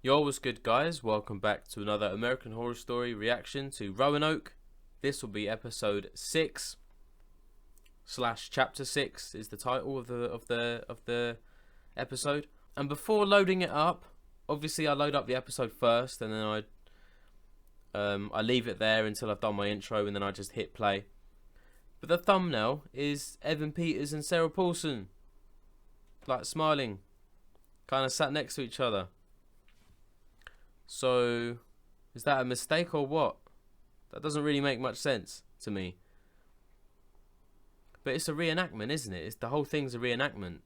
Yo, what's good guys? Welcome back to another American Horror Story reaction to Roanoke. This will be episode 6 / chapter 6 is the title of the episode. And before loading it up, obviously I load up the episode first and then I leave it there until I've done my intro and then I just hit play. But the thumbnail is Evan Peters and Sarah Paulson, like smiling, kind of sat next to each other. So, is that a mistake or what? That doesn't really make much sense to me. But it's a reenactment, isn't it? The whole thing's a reenactment.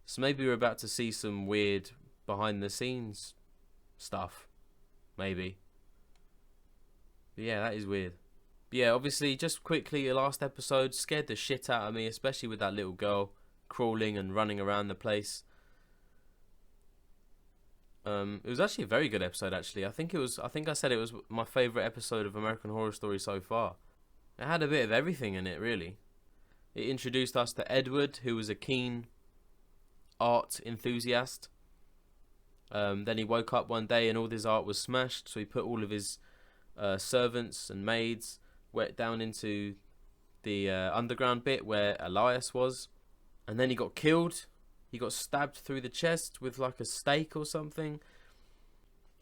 So maybe we're about to see some weird behind the scenes stuff. Maybe. But yeah, that is weird. But yeah, obviously, just quickly, the last episode scared the shit out of me, especially with that little girl crawling and running around the place. It was actually a very good episode. Actually, I think I said it was my favourite episode of American Horror Story so far. It had a bit of everything in it, really. It introduced us to Edward, who was a keen art enthusiast. Then he woke up one day and all his art was smashed, so he put all of his servants and maids went down into the underground bit where Elias was, and then he got killed. He got stabbed through the chest with like a stake or something.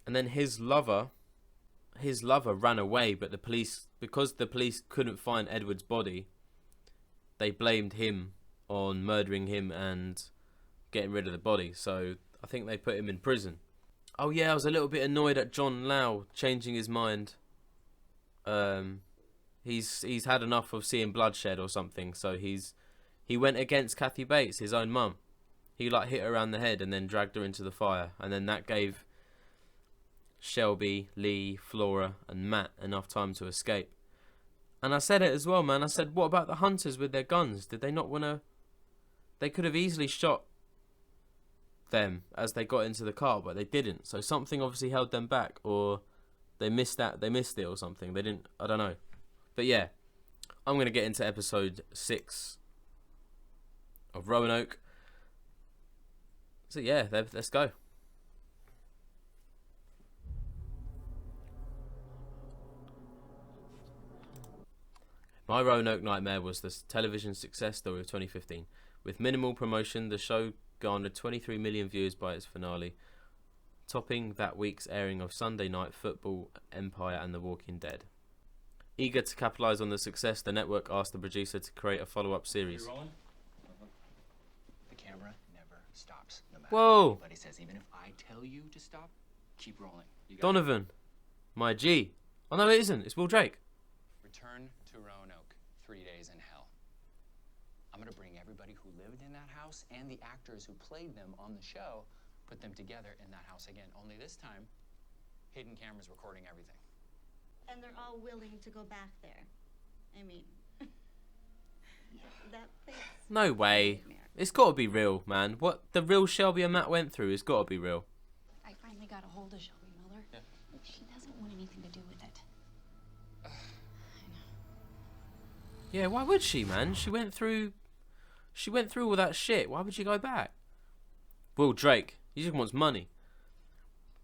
And then his lover ran away, but because the police couldn't find Edward's body, they blamed him on murdering him and getting rid of the body. So I think they put him in prison. Oh yeah, I was a little bit annoyed at John Lau changing his mind. He's had enough of seeing bloodshed or something, so he went against Kathy Bates, his own mum. He like hit her around the head and then dragged her into the fire, and then that gave Shelby, Lee, Flora and Matt enough time to escape. And I said it as well, man. I said, what about the hunters with their guns? Did they not want to... They could have easily shot them as they got into the car, but they didn't. So something obviously held them back, or they missed it or something. They didn't... I don't know. But yeah, I'm going to get into episode 6 of Roanoke. So yeah, let's go. My Roanoke Nightmare was the television success story of 2015. With minimal promotion, the show garnered 23 million views by its finale, topping that week's airing of Sunday Night Football, Empire and The Walking Dead. Eager to capitalize on the success, the network asked the producer to create a follow-up series. The camera never stops, no matter Whoa! what anybody says. Even if I tell you to stop, keep rolling. Donovan, my G. Oh no, it isn't. It's Will Drake. Return to Roanoke. 3 days in hell. I'm gonna bring everybody who lived in that house and the actors who played them on the show, put them together in that house again. Only this time, hidden cameras recording everything. And they're all willing to go back there. I mean, that place. No way. It's got to be real, man. What the real Shelby and Matt went through has got to be real. I finally got a hold of Shelby Miller. Yeah. She doesn't want anything to do with it. I know. Yeah, why would she, man? She went through all that shit. Why would she go back? Will Drake, he just wants money.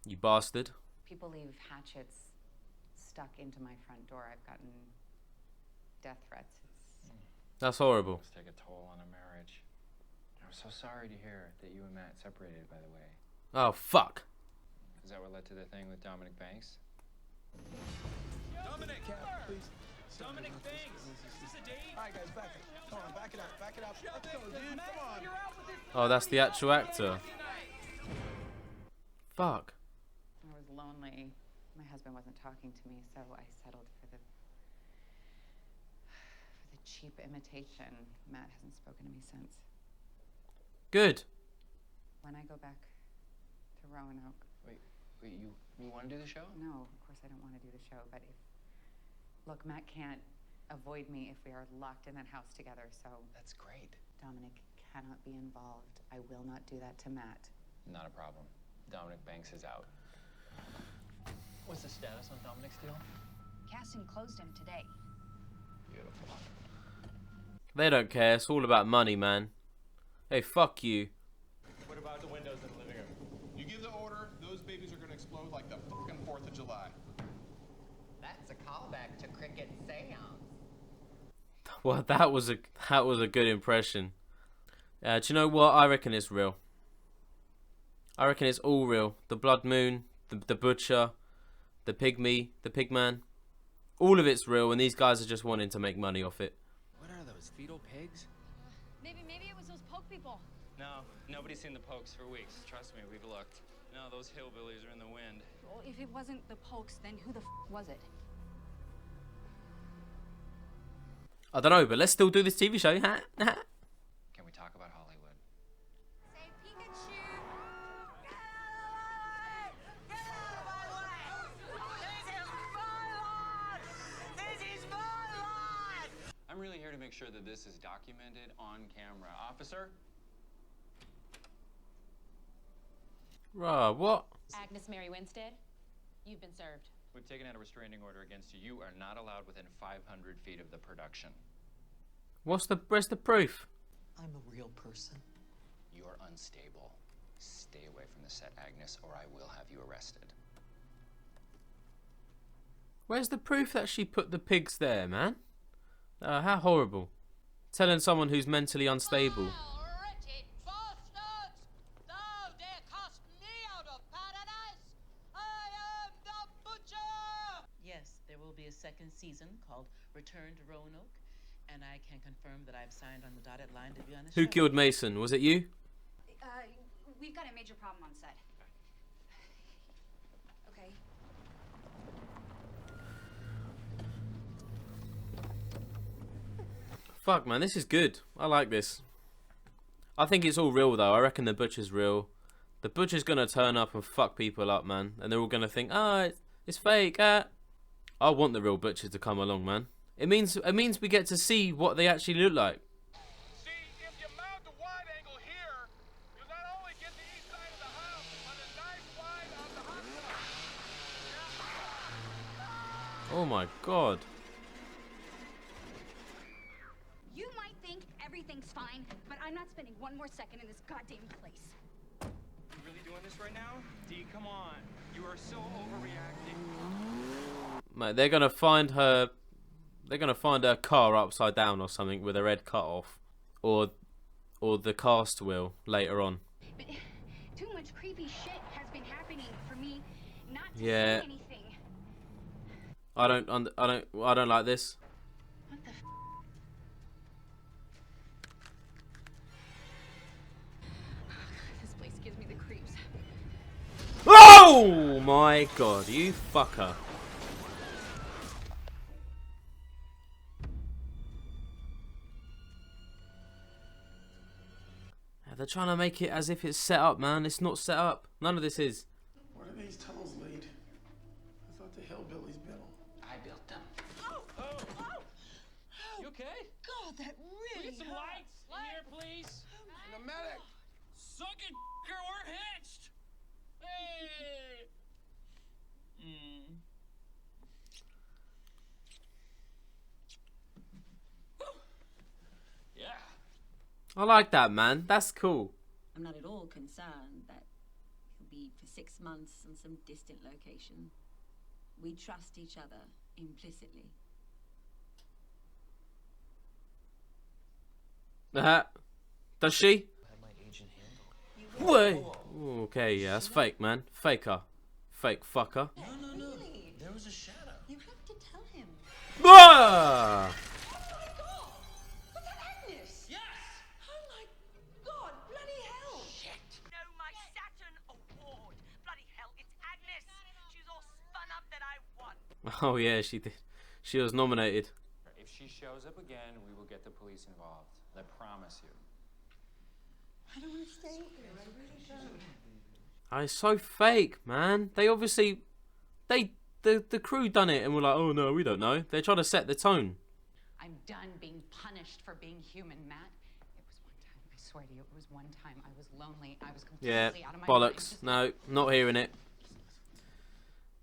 You bastard. People leave hatchets stuck into my front door. I've gotten death threats. That's horrible. Must take a toll on a marriage. I'm so sorry to hear that you and Matt separated, by the way. Oh, fuck. Is that what led to the thing with Dominic Banks? Dominic, please. Dominic Banks. Is this a date? All right, guys, back it. Come on, back it up. Back it up. Let's go, dude. Come on. Oh, that's the actual actor. Fuck. I was lonely. My husband wasn't talking to me, so I settled for the cheap imitation. Matt hasn't spoken to me since. Good. When I go back to Roanoke. Wait, you want to do the show? No, of course I don't want to do the show, but look, Matt can't avoid me if we are locked in that house together, so... That's great. Dominic cannot be involved. I will not do that to Matt. Not a problem. Dominic Banks is out. What's the status on Dominic's deal? Casting closed him today. Beautiful. They don't care. It's all about money, man. Hey, fuck you. What about the windows in the living room? You explode like the fucking 4th of July. That's a callback to Cricket Seance. Well, that was a good impression. Do you know what? I reckon it's real. I reckon it's all real. The blood moon, the butcher, the pygmy, the pigman. All of it's real, and these guys are just wanting to make money off it. What are those, fetal pigs? Maybe it was those poke people. No, nobody's seen the pokes for weeks. Trust me, we've looked. No, those hillbillies are in the wind. Well, if it wasn't the pokes, then who the was it? I don't know, but let's still do this TV show. Can we talk about Hollywood? Say Pikachu. I'm really here to make sure that this is documented on camera. Officer? Bruh, what? Agnes Mary Winstead, you've been served. We've taken out a restraining order against you. You are not allowed within 500 feet of the production. Where's the proof? I'm a real person. You're unstable. Stay away from the set, Agnes, or I will have you arrested. Where's the proof that she put the pigs there, man? How horrible. Telling someone who's mentally unstable. Wretched bastards! Thou dare cast me out of paradise! I am the butcher! Yes, there will be a second season called Return to Roanoke, and I can confirm that I've signed on the dotted line to be on the show. Who killed Mason? Was it you? We've got a major problem on set. Okay. Fuck, man, this is good. I like this. I think it's all real, though. I reckon the butcher's real. The butcher's gonna turn up and fuck people up, man. And they're all gonna think, it's fake. I want the real butcher to come along, man. It means we get to see what they actually look like. See, if you mount the wide angle here, you'll not only get the east side of the house, but a nice wide of the hot tub. Oh my god. You might think everything's fine, but I'm not spending one more second in this goddamn place. You really doing this right now? Dee, come on. You are so overreacting. Mate, they're gonna find her. They're gonna find her car upside down or something with her head cut off, or the cast wheel later on. But too much creepy shit has been happening for me not to Yeah. say anything. I don't like this. What the This place gives me the creeps. Oh my god, you fucker. They're trying to make it as if it's set up, man. It's not set up. None of this is. Where do these tunnels lead? I thought the hillbillies built them. I built them. Oh! You okay? God, that really Get some lights in here, please. The medic! Suck it, we're hitched! Hey! Yeah. I like that, man. That's cool. I'm not at all concerned that he'll be for 6 months in some distant location. We trust each other implicitly. Does she? Had my agent handled. Wait. Okay, yeah, that's fake, man. Faker. Fake fucker. No. Really? There was a shadow. You have to tell him. Ah! Was that Agnes? Yes! Oh my God, bloody hell! No, my Saturn Award. Bloody hell, it's Agnes. She's all spun up that I won. Oh yeah, she did. She was nominated. If she shows up again, we will get the police involved. I promise you. I don't want to stay here. I really don't. It's so fake, man. They obviously, the crew done it and were like, oh no, we don't know. They're trying to set the tone. I'm done being punished for being human, Matt. It was one time, I swear to you, it was one time. I was lonely. I was completely Yeah, out of my mind. bollocks. Just- No, not hearing it.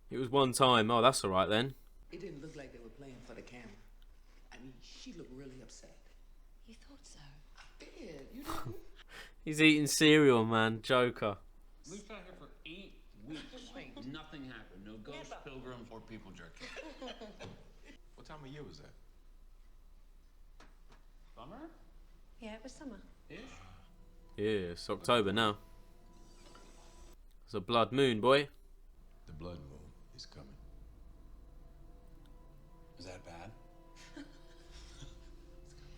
It was one time. Oh, that's all right then. It didn't look like they were playing for the camera. I mean, she looked really upset. You thought so? I did. You didn't? He's eating cereal, man. Joker. We've been here for 8 weeks. Wait, Pilgrim or people jerky. What time of year was that? Summer? Yeah, it was summer. Ish? Yeah, it's October now. It's a blood moon, boy. The blood moon is coming. Is that bad?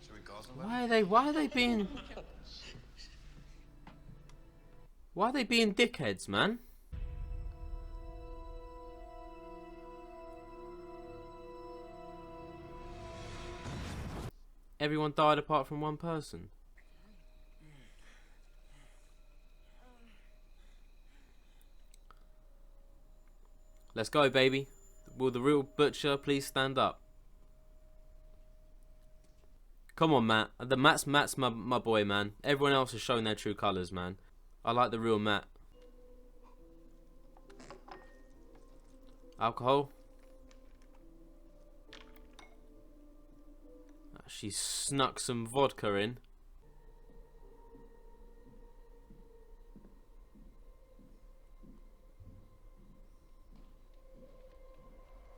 Should we call somebody? Why are they being dickheads, man? Everyone died apart from one person. Let's go, baby. Will the real butcher please stand up? Come on, Matt. Matt's my boy, man. Everyone else has shown their true colours, man. I like the real Matt. Alcohol. She snuck some vodka in.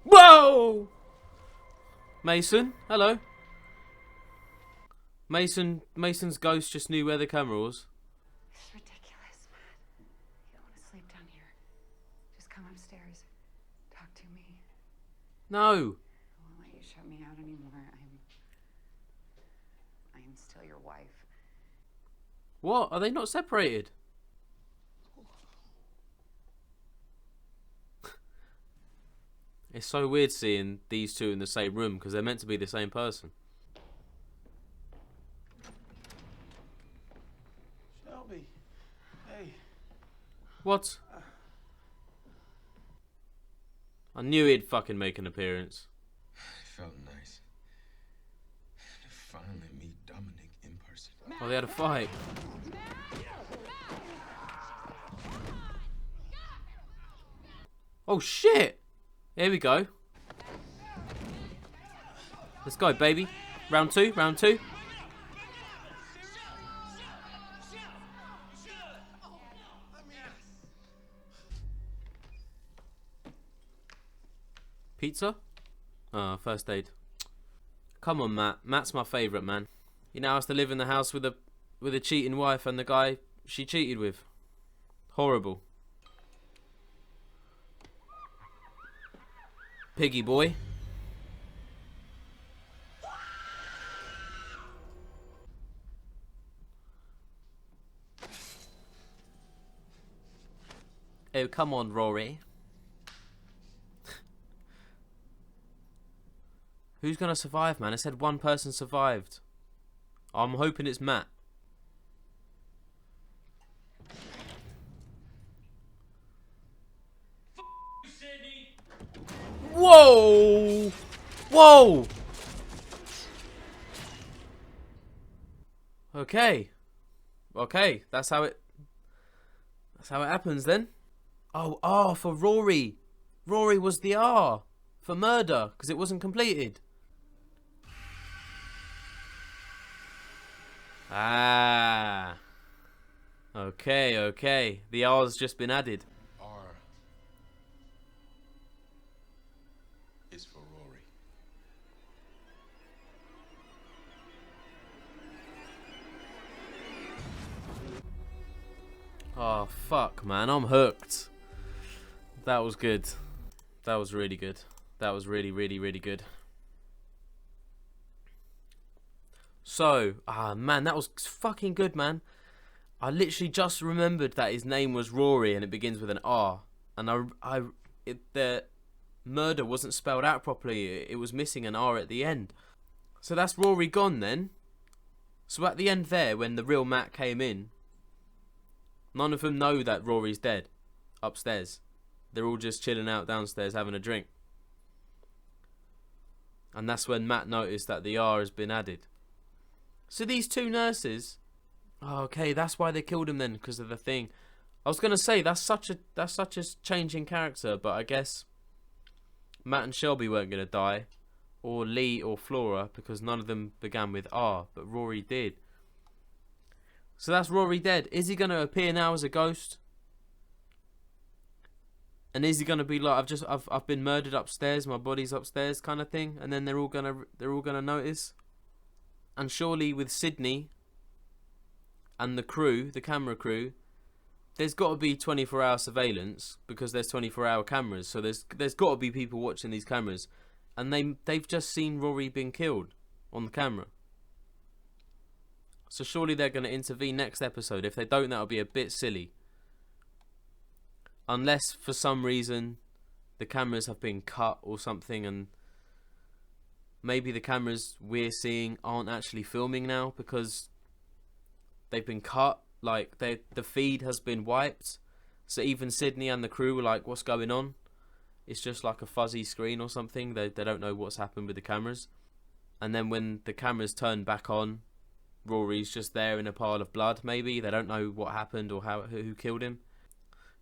Whoa! Mason, hello. Mason's ghost just knew where the camera was. It's ridiculous, Matt. You don't want to sleep down here. Just come upstairs. Talk to me. No. I won't let you shut me out anymore. I am still your wife. What? Are they not separated? It's so weird seeing these two in the same room because they're meant to be the same person. Shelby, hey. What? I knew he'd fucking make an appearance. It felt nice to finally meet Dominic in person. Oh, they had a fight. Oh shit! Here we go. Let's go, baby. Round two, round two. Pizza? First aid. Come on, Matt. Matt's my favourite, man. He now has to live in the house with a cheating wife and the guy she cheated with. Horrible. Piggy boy. Oh, come on, Rory. Who's gonna survive, man? It said one person survived. I'm hoping it's Matt. Whoa! Whoa! Okay. Okay, that's how it happens then. Oh, R for Rory. Rory was the R for murder because it wasn't completed. Ah. Okay, okay. The R's just been added. R is for Rory. Oh, fuck, man. I'm hooked. That was good. That was really good. That was really, really, really good. So, man, that was fucking good, man. I literally just remembered that his name was Rory and it begins with an R. And the murder wasn't spelled out properly. It was missing an R at the end. So that's Rory gone then. So at the end there, when the real Matt came in, none of them know that Rory's dead upstairs. They're all just chilling out downstairs having a drink. And that's when Matt noticed that the R has been added. So these two nurses, oh, okay, that's why they killed him then, because of the thing. I was gonna say that's such a change in character, but I guess Matt and Shelby weren't gonna die, or Lee or Flora, because none of them began with R, but Rory did. So that's Rory dead. Is he gonna appear now as a ghost? And is he gonna be like, I've been murdered upstairs, my body's upstairs kind of thing, and then they're all gonna notice? And surely with Sydney and the crew, the camera crew, there's got to be 24-hour surveillance because there's 24-hour cameras. So there's got to be people watching these cameras, and they've just seen Rory being killed on the camera. So surely they're going to intervene next episode. If they don't, that'll be a bit silly. Unless for some reason the cameras have been cut or something, and maybe the cameras we're seeing aren't actually filming now because they've been cut. Like, the feed has been wiped. So even Sydney and the crew were like, what's going on? It's just like a fuzzy screen or something. They don't know what's happened with the cameras. And then when the cameras turn back on, Rory's just there in a pile of blood, maybe. They don't know what happened or who killed him.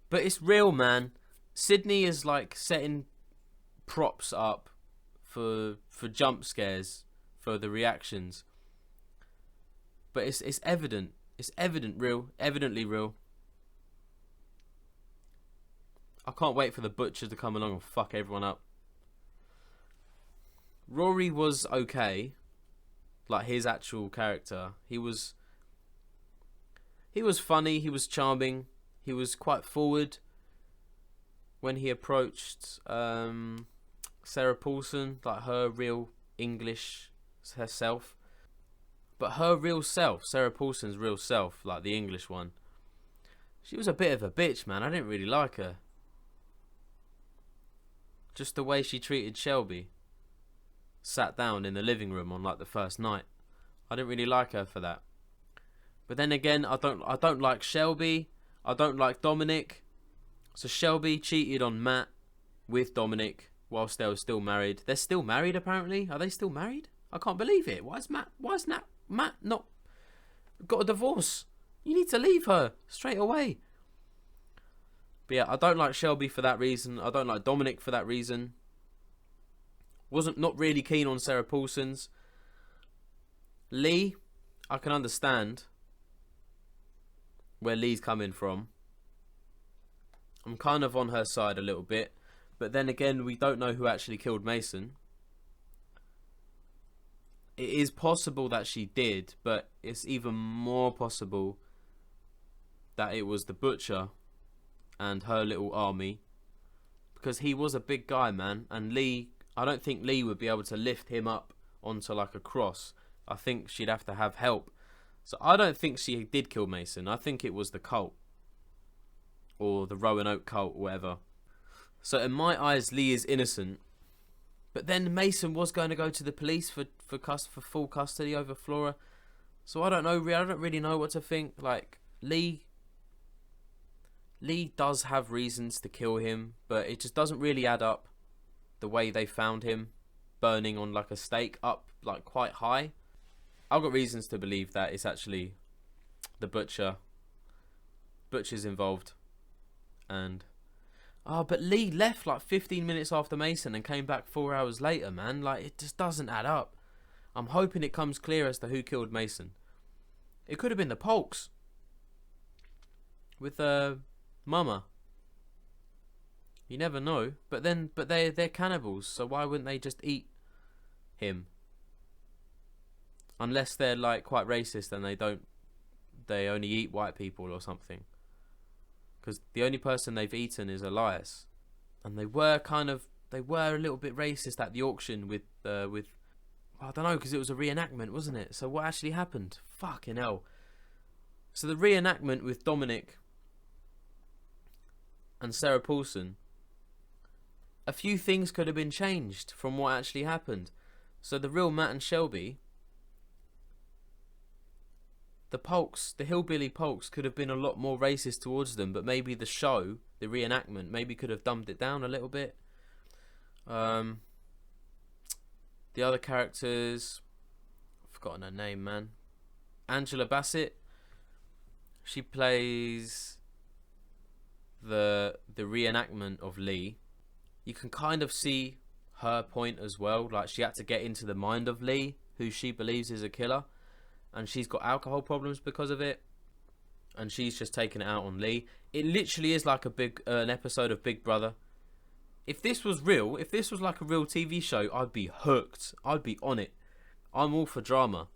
But it's real, man. Sydney is like setting props up for jump scares, for the reactions. But it's evident. It's evidently real. I can't wait for the butcher to come along and fuck everyone up. Rory was okay. Like, his actual character. He was funny, he was charming, he was quite forward when he approached Sarah Paulson, like her real English herself. But her real self, Sarah Paulson's real self, like the English one, she was a bit of a bitch, man. I didn't really like her. Just the way she treated Shelby. Sat down in the living room on like the first night. I didn't really like her for that. But then again, I don't like Shelby. I don't like Dominic. So Shelby cheated on Matt with Dominic whilst they were still married. They're still married apparently. Are they still married? I can't believe it. Why is Matt not got a divorce? You need to leave her straight away. But yeah, I don't like Shelby for that reason. I don't like Dominic for that reason. Not really keen on Sarah Paulson's. Lee, I can understand where Lee's coming from. I'm kind of on her side a little bit. But then again, we don't know who actually killed Mason. It is possible that she did, but it's even more possible that it was the butcher and her little army. Because he was a big guy, man. And Lee, I don't think Lee would be able to lift him up onto like a cross. I think she'd have to have help. So I don't think she did kill Mason. I think it was the cult. Or the Roanoke cult, or whatever. So in my eyes, Lee is innocent. But then Mason was going to go to the police for full custody over Flora. So I don't know. I don't really know what to think. Like, Lee does have reasons to kill him, but it just doesn't really add up. The way they found him, burning on like a stake up like quite high. I've got reasons to believe that it's actually the butcher. Butcher's involved. And but Lee left like 15 minutes after Mason and came back 4 hours later, man. Like, it just doesn't add up. I'm hoping it comes clear as to who killed Mason. It could have been the Polks. With Mama. You never know. But they're cannibals, so why wouldn't they just eat him? Unless they're like quite racist and they only eat white people or something. Because the only person they've eaten is Elias. And they were a little bit racist at the auction with I don't know, because it was a reenactment, wasn't it? So what actually happened? Fucking hell. So the reenactment with Dominic and Sarah Paulson, a few things could have been changed from what actually happened. So the real Matt and Shelby, the Polks, the hillbilly Polks, could have been a lot more racist towards them, but maybe the show, the reenactment, maybe could have dumbed it down a little bit. The other characters, I've forgotten her name, man. Angela Bassett, she plays the reenactment of Lee. You can kind of see her point as well. Like, she had to get into the mind of Lee, who she believes is a killer. And she's got alcohol problems because of it. And she's just taking it out on Lee. It literally is like an episode of Big Brother. If this was real, if this was like a real TV show, I'd be hooked. I'd be on it. I'm all for drama.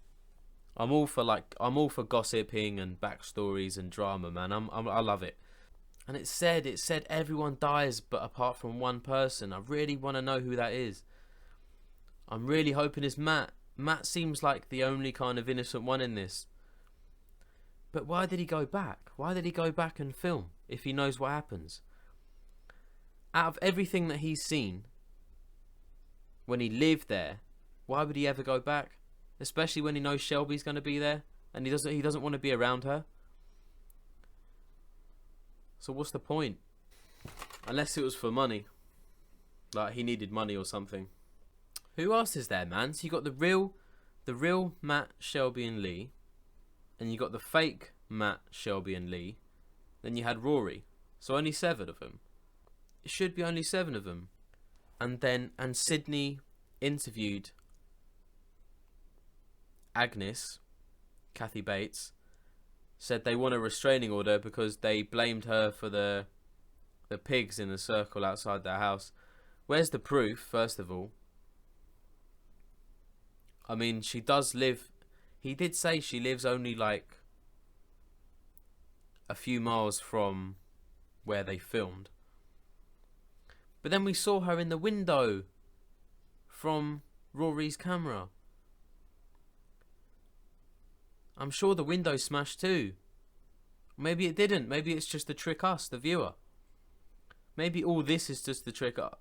I'm all for gossiping and backstories and drama, man. I love it. And it said everyone dies but apart from one person. I really want to know who that is. I'm really hoping it's Matt. Matt seems like the only kind of innocent one in this. But why did he go back? Why did he go back and film if he knows what happens? Out of everything that he's seen when he lived there, why would he ever go back? Especially when he knows Shelby's going to be there and he doesn't want to be around her. So what's the point? Unless it was for money. Like he needed money or something. Who else is there, man? So you got the real Matt, Shelby and Lee. And you got the fake Matt, Shelby and Lee. Then you had Rory. So only 7 of them. It should be only 7 of them. And Sydney interviewed Agnes, Kathy Bates, said they want a restraining order because they blamed her for the pigs in the circle outside their house. Where's the proof, first of all? I mean, she does live... He did say she lives only like a few miles from where they filmed. But then we saw her in the window from Rory's camera. I'm sure the window smashed too. Maybe it didn't. Maybe it's just to trick us, the viewer. Maybe all this is just to trick us.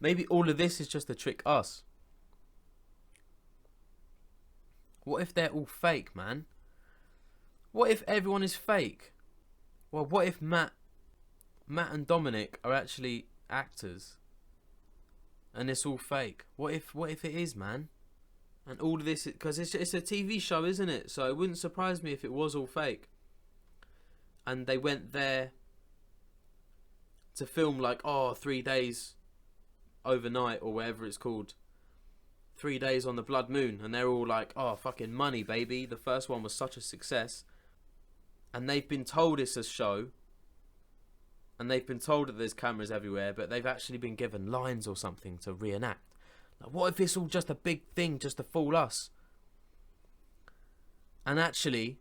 Maybe all of this is just to trick us. What if they're all fake, man? What if everyone is fake? Well, what if Matt and Dominic are actually actors? And it's all fake. What if it is, man? And all of this, because it's a TV show, isn't it? So it wouldn't surprise me if it was all fake. And they went there to film like, 3 days overnight or whatever it's called. 3 days on the blood moon. And they're all like, fucking money, baby. The first one was such a success. And they've been told it's a show. And they've been told that there's cameras everywhere. But they've actually been given lines or something to reenact. Like, what if it's all just a big thing just to fool us? And actually,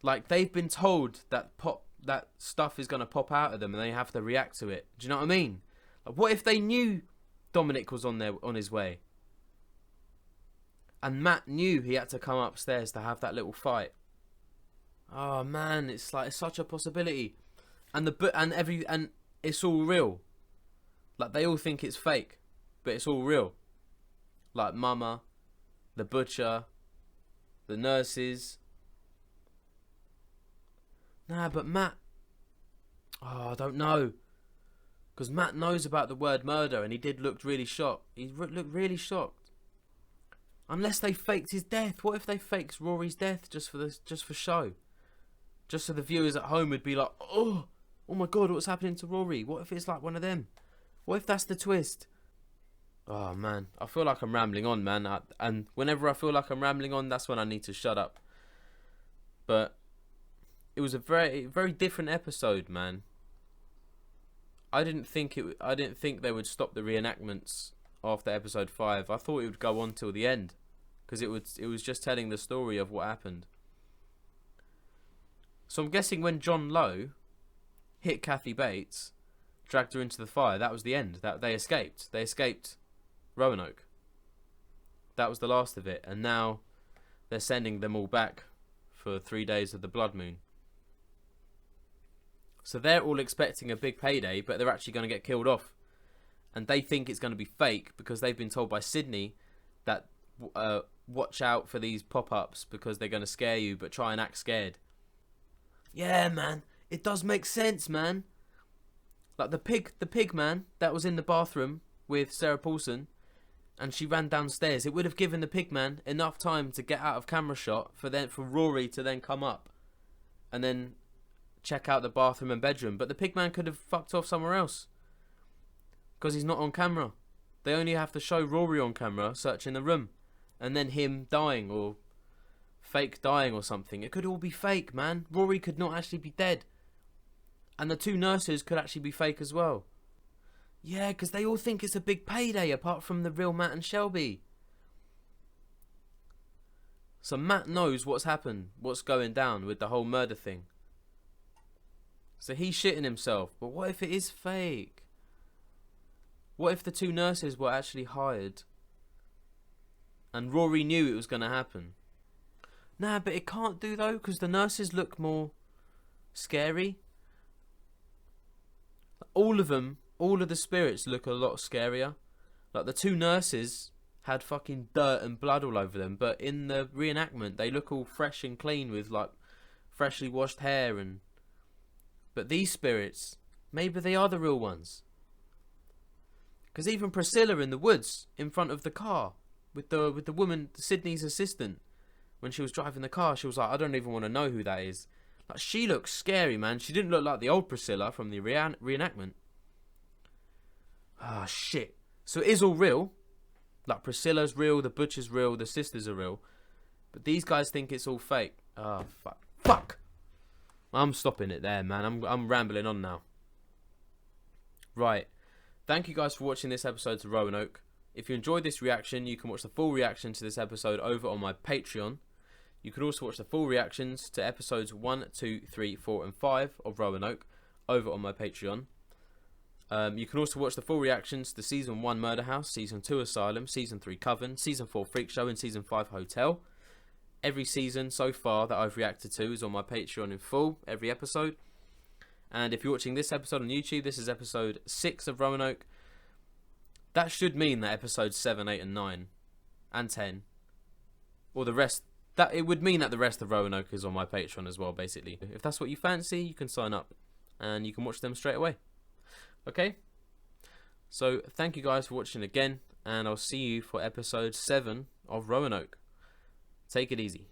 like, they've been told that stuff is going to pop out of them and they have to react to it. Do you know what I mean? Like, what if they knew Dominic was on his way? And Matt knew he had to come upstairs to have that little fight. Oh man, it's such a possibility. And it's all real. Like, they all think it's fake. But it's all real. Like Mama, the butcher, the nurses. Nah, but Matt... I don't know. Because Matt knows about the word murder and he did look really shocked. He looked really shocked. Unless they faked his death. What if they faked Rory's death just for show? Just so the viewers at home would be like, oh my god, what's happening to Rory? What if it's like one of them? What if that's the twist? Oh man, I feel like I'm rambling on, man. And whenever I feel like I'm rambling on, that's when I need to shut up. But it was a very, very different episode, man. I didn't think they would stop the reenactments after episode 5. I thought it would go on till the end, because it was just telling the story of what happened. So I'm guessing when John Lowe hit Kathy Bates, dragged her into the fire, that was the end. That they escaped. They escaped Roanoke. That was the last of it. And now they're sending them all back for 3 days of the blood moon. So they're all expecting a big payday, but they're actually going to get killed off. And they think it's going to be fake because they've been told by Sydney that watch out for these pop-ups because they're going to scare you, but try and act scared. Yeah, man. It does make sense, man. Like the pig man that was in the bathroom with Sarah Paulson, and she ran downstairs. It would have given the pig man enough time to get out of camera shot for Rory to then come up and then check out the bathroom and bedroom. But the pig man could have fucked off somewhere else because he's not on camera. They only have to show Rory on camera searching the room, and then him dying or fake dying or something. It could all be fake, man. Rory could not actually be dead. And the 2 nurses could actually be fake as well. Yeah, because they all think it's a big payday apart from the real Matt and Shelby. So Matt knows what's happened, what's going down with the whole murder thing. So he's shitting himself. But what if it is fake? What if the two nurses were actually hired? And Rory knew it was going to happen. Nah, but it can't do though, because the nurses look more scary. All of them, all of the spirits look a lot scarier. Like the two nurses had fucking dirt and blood all over them, but in the reenactment they look all fresh and clean with like freshly washed hair. And but these spirits, maybe they are the real ones. Because even Priscilla in the woods in front of the car with the woman, Sydney's assistant, when she was driving the car, she was like, I don't even want to know who that is. Like, she looks scary, man. She didn't look like the old Priscilla from the reenactment. Ah, shit. So it is all real. Like, Priscilla's real, the butcher's real, the sisters are real. But these guys think it's all fake. Ah, fuck. Fuck! I'm stopping it there, man. I'm rambling on now. Right. Thank you guys for watching this episode to Roanoke. If you enjoyed this reaction, you can watch the full reaction to this episode over on my Patreon. You can also watch the full reactions to episodes 1, 2, 3, 4 and 5 of Roanoke over on my Patreon. You can also watch the full reactions to Season 1 Murder House, Season 2 Asylum, Season 3 Coven, Season 4 Freak Show and Season 5 Hotel. Every season so far that I've reacted to is on my Patreon in full, every episode. And if you're watching this episode on YouTube, this is episode 6 of Roanoke. That should mean that episodes 7, 8 and 9 and 10, or the rest, that it would mean that the rest of Roanoke is on my Patreon as well, basically. If that's what you fancy, you can sign up and you can watch them straight away. Okay? So thank you guys for watching again, and I'll see you for episode 7 of Roanoke. Take it easy.